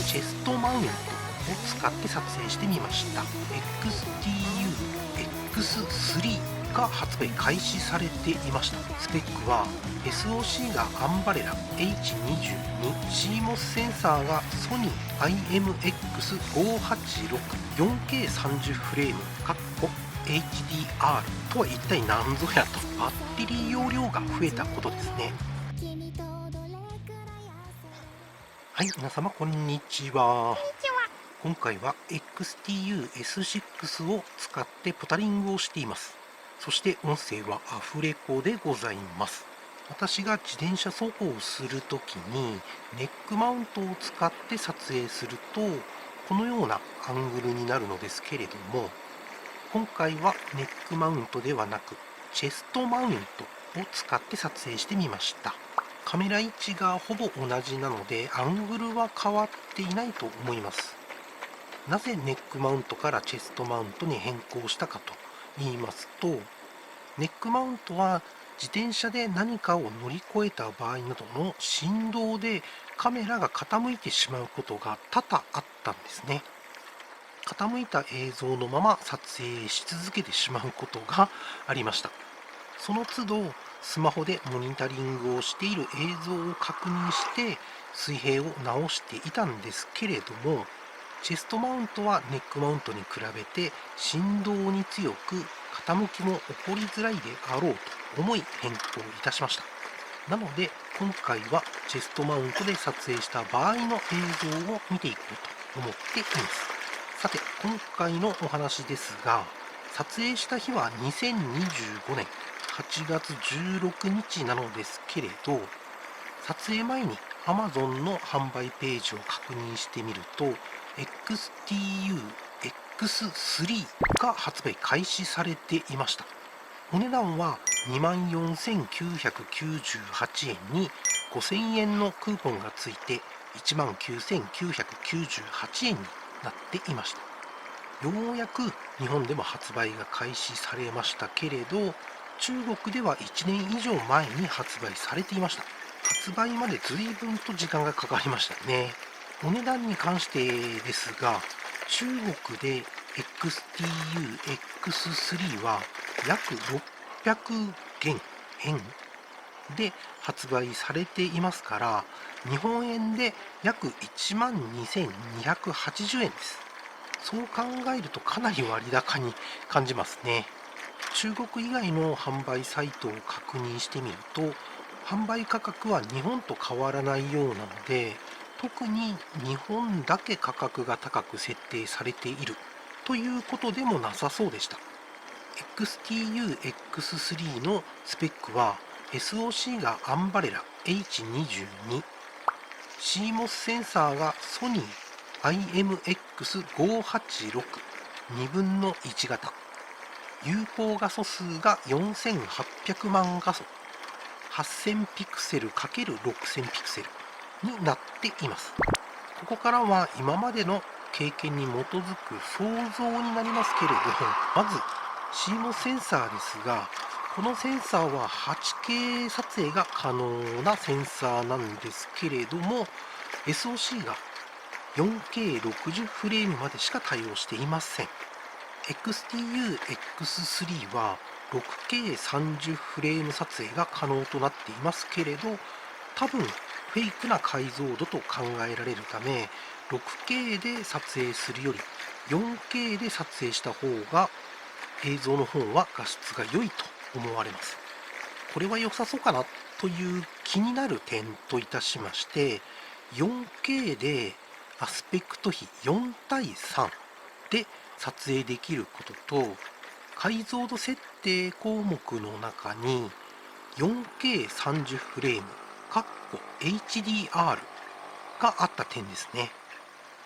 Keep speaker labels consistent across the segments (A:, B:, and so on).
A: チェストマウントを使って撮影してみました。 XTU-X3 が発売開始されていました。スペックは SOC がアンバレラ H22、 CMOS センサーがソニー IMX586、 4K30 フレーム HDR とは一体何ぞやと、バッテリー容量が増えたことですね。はい、皆様こんにちは。今回は XTU-S6 を使ってポタリングをしています。そして音声はアフレコでございます。私が自転車走行をするときにネックマウントを使って撮影するとこのようなアングルになるのですけれども、今回はネックマウントではなくチェストマウントを使って撮影してみました。カメラ位置がほぼ同じなのでアングルは変わっていないと思います。なぜネックマウントからチェストマウントに変更したかと言いますと、ネックマウントは自転車で何かを乗り越えた場合などの振動でカメラが傾いてしまうことが多々あったんですね。傾いた映像のまま撮影し続けてしまうことがありました。その都度スマホでモニタリングをしている映像を確認して水平を直していたんですけれども、チェストマウントはネックマウントに比べて振動に強く傾きも起こりづらいであろうと思い変更いたしました。なので今回はチェストマウントで撮影した場合の映像を見ていこうと思っています。さて今回のお話ですが、撮影した日は2025年8月16日なのですけれど、撮影前に Amazon の販売ページを確認してみると XTU-X3 が発売開始されていました。お値段は 24,998 円に5000円のクーポンがついて 19,998 円になっていました。ようやく日本でも発売が開始されましたけれど、中国では1年以上前に発売されていました。発売まで随分と時間がかかりましたね。お値段に関してですが、中国で XTU-X3 は約600元円で発売されていますから、日本円で約12,280円です。そう考えるとかなり割高に感じますね。中国以外の販売サイトを確認してみると、販売価格は日本と変わらないようなので、特に日本だけ価格が高く設定されているということでもなさそうでした。XTU-X3 のスペックは SOC がアンバレラ H22、CMOS センサーがソニー IMX586 2分の1型、有効画素数が4800万画素、8000ピクセル ×6000 ピクセルになっています。ここからは今までの経験に基づく想像になりますけれど、まず CMOS センサーですが、このセンサーは 8K 撮影が可能なセンサーなんですけれども、 SOC が 4K60 フレームまでしか対応していません。XTU-X3 は 6K30 フレーム撮影が可能となっていますけれど、多分フェイクな解像度と考えられるため 6K で撮影するより 4K で撮影した方が映像の方は画質が良いと思われます。これは良さそうかなという気になる点といたしまして、 4K でアスペクト比4対3で撮影できることと、解像度設定項目の中に 4K30 フレーム HDR があった点ですね。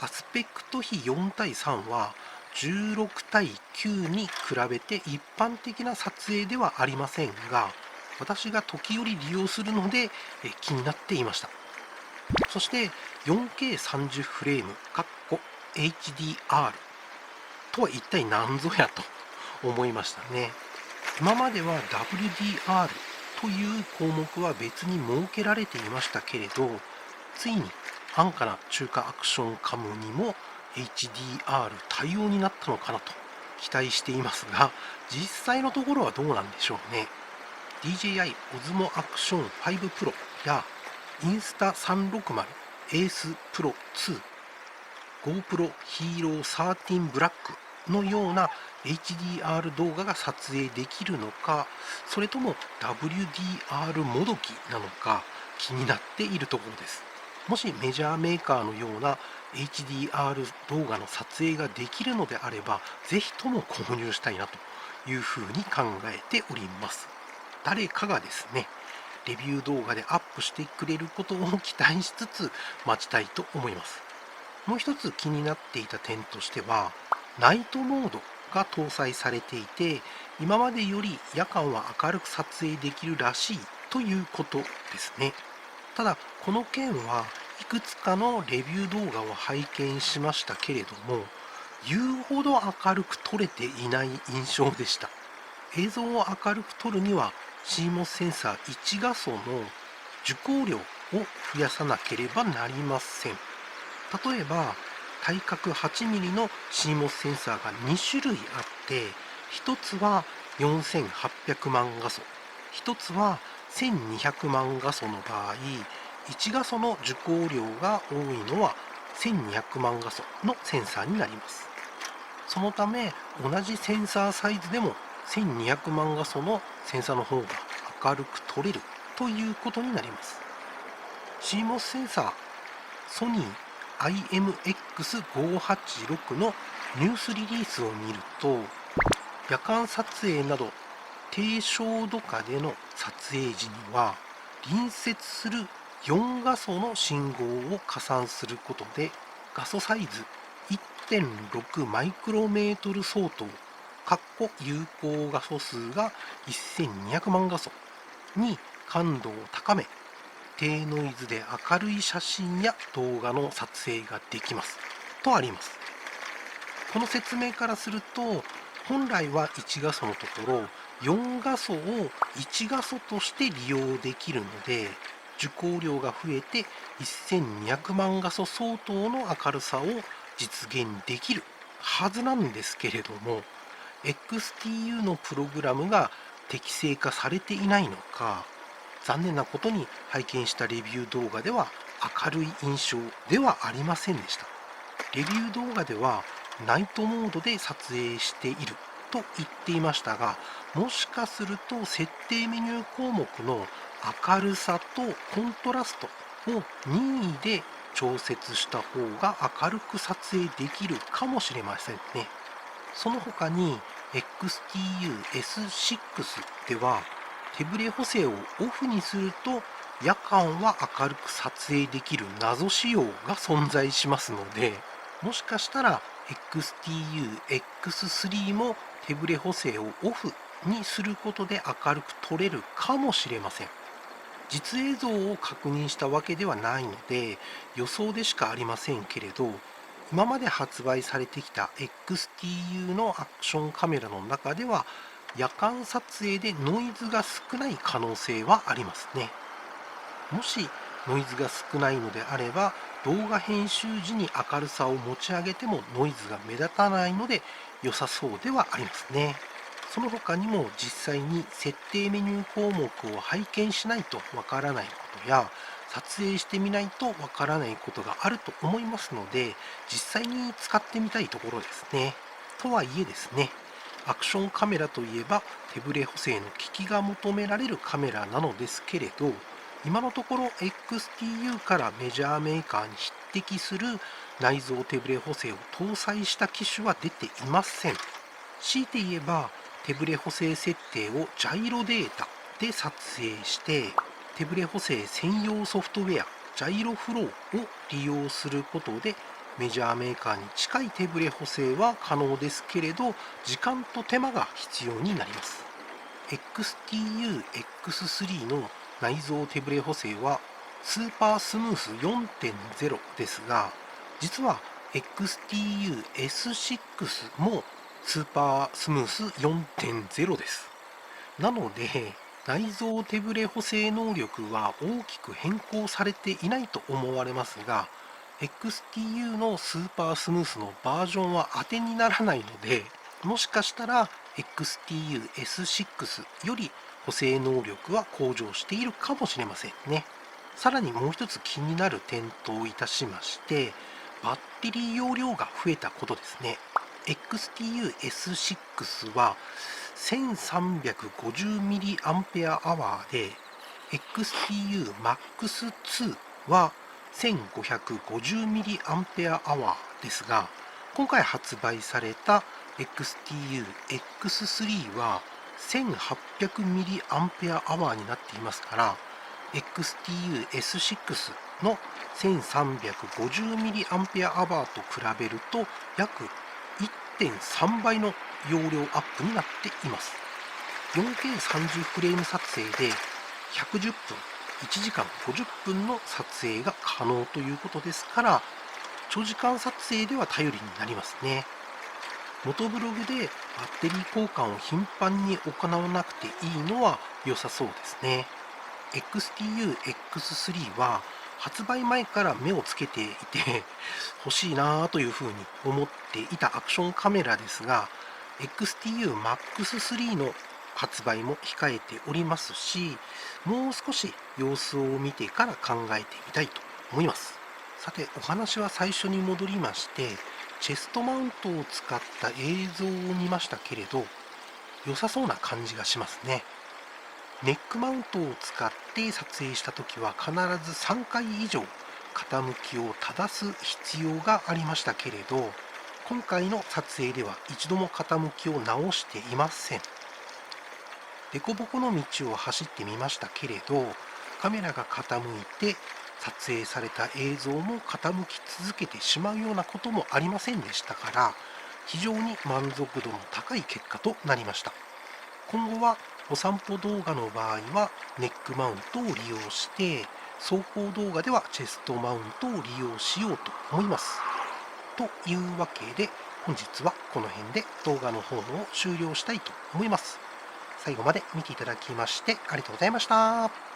A: アスペクト比4対3は16対9に比べて一般的な撮影ではありませんが、私が時折利用するので気になっていました。そして 4K30 フレーム HDR とは一体何ぞやと思いましたね。今までは WDR という項目は別に設けられていましたけれど、ついに安価な中華アクションカムにも HDR 対応になったのかなと期待していますが、実際のところはどうなんでしょうね。 DJI Osmo Action 5 Pro やインスタ360 Ace Pro 2、 GoPro Hero 13 Black のような HDR 動画が撮影できるのか、それとも WDR もどきなのか気になっているところです。もしメジャーメーカーのような HDR 動画の撮影ができるのであれば、ぜひとも購入したいなというふうに考えております。誰かがですね、レビュー動画でアップしてくれることを期待しつつ待ちたいと思います。もう一つ気になっていた点としては、ナイトモードが搭載されていて、今までより夜間は明るく撮影できるらしいということですね。ただ、この件はいくつかのレビュー動画を拝見しましたけれども、言うほど明るく撮れていない印象でした。映像を明るく撮るには CMOS センサー1画素の受光量を増やさなければなりません。例えば対角 8mm の CMOS センサーが2種類あって、1つは4800万画素、1つは1200万画素の場合、1画素の受光量が多いのは1200万画素のセンサーになります。そのため同じセンサーサイズでも1200万画素のセンサーの方が明るく撮れるということになります。 CMOS センサー、ソニー IMX586 のニュースリリースを見ると、夜間撮影など低照度下での撮影時には隣接する4画素の信号を加算することで、画素サイズ 1.6 マイクロメートル相当有効画素数が1200万画素に感度を高め、低ノイズで明るい写真や動画の撮影ができますとあります。この説明からすると、本来は1画素のところ4画素を1画素として利用できるので、受光量が増えて1200万画素相当の明るさを実現できるはずなんですけれども、 XTU のプログラムが適正化されていないのか、残念なことに拝見したレビュー動画では明るい印象ではありませんでした。レビュー動画ではナイトモードで撮影していると言っていましたが、もしかすると設定メニュー項目の明るさとコントラストを任意で調節した方が明るく撮影できるかもしれませんね。その他に XTU-S6 では手ブレ補正をオフにすると夜間は明るく撮影できる謎仕様が存在しますので、もしかしたら XTU-X3 も手ブレ補正をオフにすることで明るく撮れるかもしれません。実映像を確認したわけではないので予想でしかありませんけれど、今まで発売されてきた XTU のアクションカメラの中では夜間撮影でノイズが少ない可能性はありますね。もしノイズが少ないのであれば、動画編集時に明るさを持ち上げてもノイズが目立たないので良さそうではありますね。その他にも実際に設定メニュー項目を拝見しないとわからないことや、撮影してみないとわからないことがあると思いますので、実際に使ってみたいところですね。とはいえですね、アクションカメラといえば手ブレ補正の機器が求められるカメラなのですけれど、今のところ XTU からメジャーメーカーに匹敵する内蔵手ブレ補正を搭載した機種は出ていません。強いて言えば手ブレ補正設定をジャイロデータで撮影して手ブレ補正専用ソフトウェアジャイロフローを利用することでメジャーメーカーに近い手ブレ補正は可能ですけれど、時間と手間が必要になります。 XTU-X3 の内蔵手ブレ補正はスーパースムース 4.0 ですが、実は XTU-S6 もスーパースムース 4.0 です。なので内蔵手ブレ補正能力は大きく変更されていないと思われますが、XTU のスーパースムースのバージョンは当てにならないので、もしかしたら XTU S6 より補正能力は向上しているかもしれませんね。さらにもう一つ気になる点といたしまして、バッテリー容量が増えたことですね。XTU S6 は 1350mAh で、XTU Max2 は 1550mAh ですが、今回発売された XTU X3 は 1800mAh になっていますから、XTU S6 の 1350mAh と比べると約 1.3 倍の容量アップになっています。4K30 フレーム撮影で110分、1時間50分の撮影が可能ということですから、長時間撮影では頼りになりますね。元ブログでバッテリー交換を頻繁に行わなくていいのは良さそうですね。XTU X3 は発売前から目をつけていて欲しいなというふうに思っていたアクションカメラですが、 XTU Max3 の発売も控えておりますし、もう少し様子を見てから考えてみたいと思います。さて、お話は最初に戻りまして、チェストマウントを使った映像を見ましたけれど、良さそうな感じがしますね。ネックマウントを使って撮影したときは必ず3回以上傾きを正す必要がありましたけれど、今回の撮影では一度も傾きを直していません。凸凹の道を走ってみましたけれど、カメラが傾いて撮影された映像も傾き続けてしまうようなこともありませんでしたから、非常に満足度の高い結果となりました。今後はお散歩動画の場合はネックマウントを利用して、走行動画ではチェストマウントを利用しようと思います。というわけで、本日はこの辺で動画の方を終了したいと思います。最後まで見ていただきましてありがとうございました。